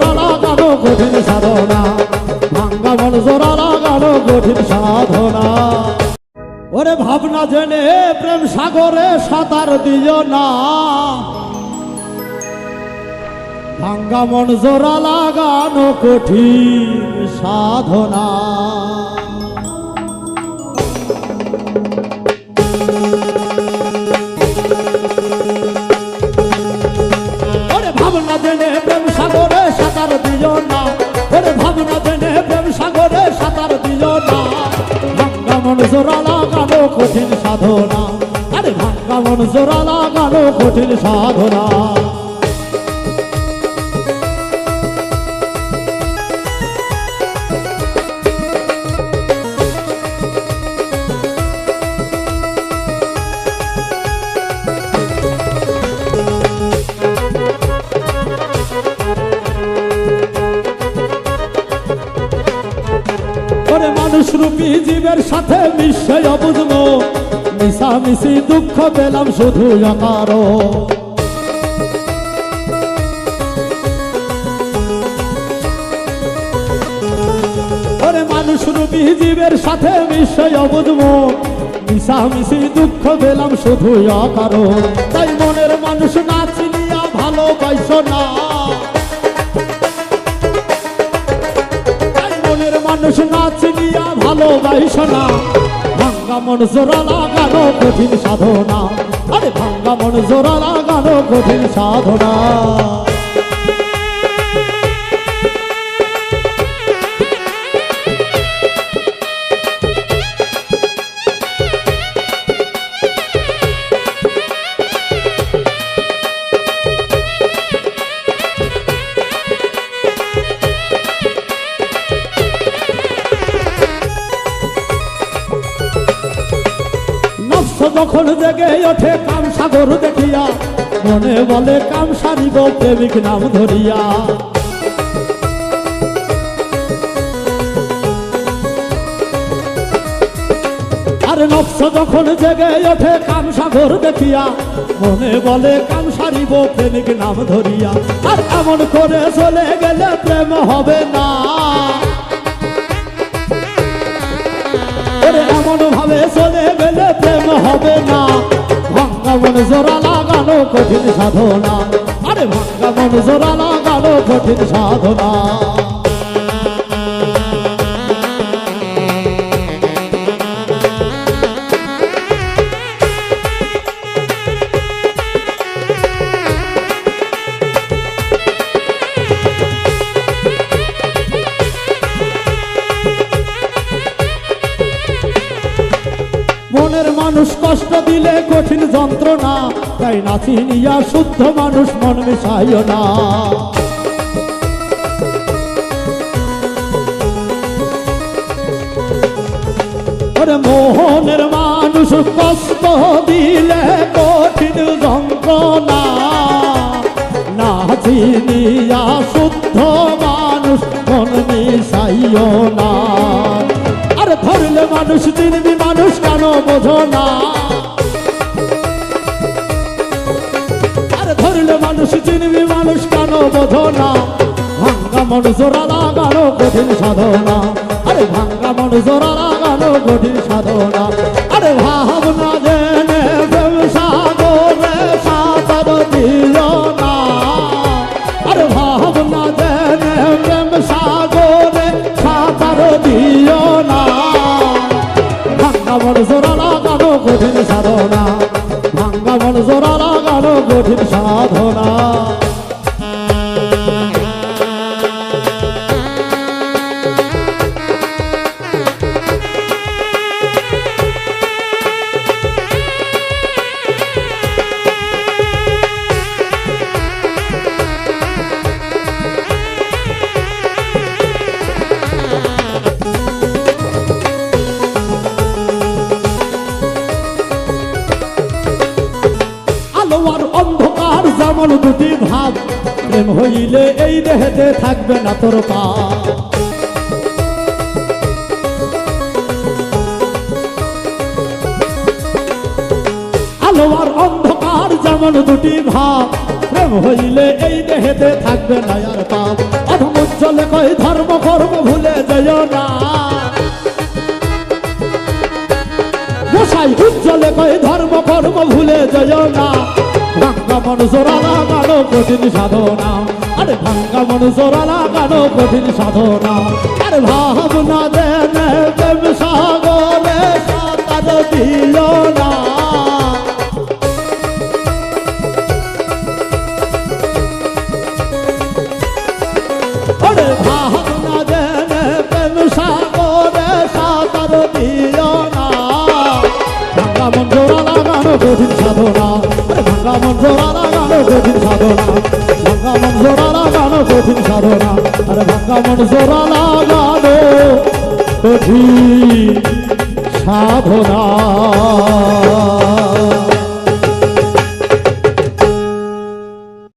জোড়া লাগানো কঠিন সাধনা, ভাঙ্গা মন জোড়া লাগানো কঠিন সাধনা। ওরে ভাবনা জেনে প্রেম সাগরে সাঁতার দিও না, ভাঙ্গা মন জোড়া লাগানো কঠিন সাধনা। ওরে ভাবনা জেনে প্রেম সাগরে সাঁতার দিও না, ওরে ভাবনা জেনে প্রেম সাগরে সাঁতার দিও না, ভাঙ্গা মন জোড়া লাগানো কঠিন সাধনা, আরে ভাঙ্গা মন জোড়া লাগানো কঠিন সাধনা। মানুষ রূপী জীবের সাথে মিশে বুঝবো, মিশামিশি দুঃখ পেলাম শুধু অকারো। ওরে মানুষ রূপী জীবের সাথে মিশে বুঝবো, মিশামিশি দুঃখ পেলাম শুধু অকারো। তাই মনের মানুষ না চিনিয়া ভালোবাসো না, মানুষ না চিনিয়া ভালোবাসো না, ভাঙ্গা মন জোড়া লাগানো কঠিন সাধনা, আরে ভাঙ্গা মন জোড়া লাগানো কঠিন সাধনা। যখন জেগে ওঠে কাম সাগর দেখিয়া, মনে বলে কাম সারিব প্রেমিক নাম ধরিয়া। আর নফস যখন জেগে ওঠে কাম সাগর দেখিয়া, মনে বলে কাম সারিব প্রেমিক নাম ধরিয়া। আর এমন করে চলে গেলে প্রেম হবে না, এমন ভাবে চলে গেলে প্রেম হবে না, ভাঙ্গা মন জোড়া লাগানো কঠিন সাধনা, আরে ভাঙ্গা মন জোড়া লাগানো কঠিন সাধনা। মনের মানুষ কষ্ট দিলে কঠিন যন্ত্রণা, তাই না চিনিয়া শুদ্ধ মানুষ মন মিশাইও না। ওরে মোহনের মানুষ কষ্ট দিলে কঠিন যন্ত্রণা, না চিনিয়া শুদ্ধ মানুষ মন মিশাইও না। ধরলে মানুষ চিনবি মানুষ কেন বোঝো না, আরে ধরলে মানুষ চিনবি মানুষ কেন বোঝো না, ভাঙ্গা মন জোড়া লাগানো কঠিন সাধনা, আরে ভাঙ্গা মন জোড়া লাগানো কঠিন সাধনা। আরে ভাবনা জেনে প্রেম সাগরে সাঁতার দিও না, আরে ভাবনা জেনে প্রেম সাগরে সাঁতার দিও না, ভাঙ্গা মন জোড়া লাগানো কঠিন সাধনা, ভাঙ্গা মন জোড়া লাগানো কঠিন সাধনা। অন্ধকার যেমন দুটি ভাব, প্রেম হইলে এই দেহেতে থাকবে না তোর পাপ। আলো আর অন্ধকার যেমন দুটি ভাব, প্রেম হইলে এই দেহেতে থাকবে না আর পাপ অধম উজ্জ্বলে কই ধর্ম কর্ম ভুলে যেও না গোসাই উজ্জ্বলে কই ধর্ম কর্ম ভুলে যেও না ভাঙ্গা মন জোড়া লাগানো কঠিন সাধনা আরে ভাঙ্গা মন জোড়া লাগানো কঠিন সাধনা আরে ভাবনা দেনে প্রেম সাগরে সাঁতার দিল না আরে ভাবনা দেনে প্রেম সাগরে সাঁতার দিল না ভাঙ্গা মন জোড়া লাগানো কঠিন সাধনা আরে ভাঙ্গা মন জোড়া লাগানো কঠিন সাধনা ভাঙ্গা মন জোড়া লাগানো কঠিন সাধনা আরে ভাঙ্গা মন জোড়া লাগানো কঠিন সাধনা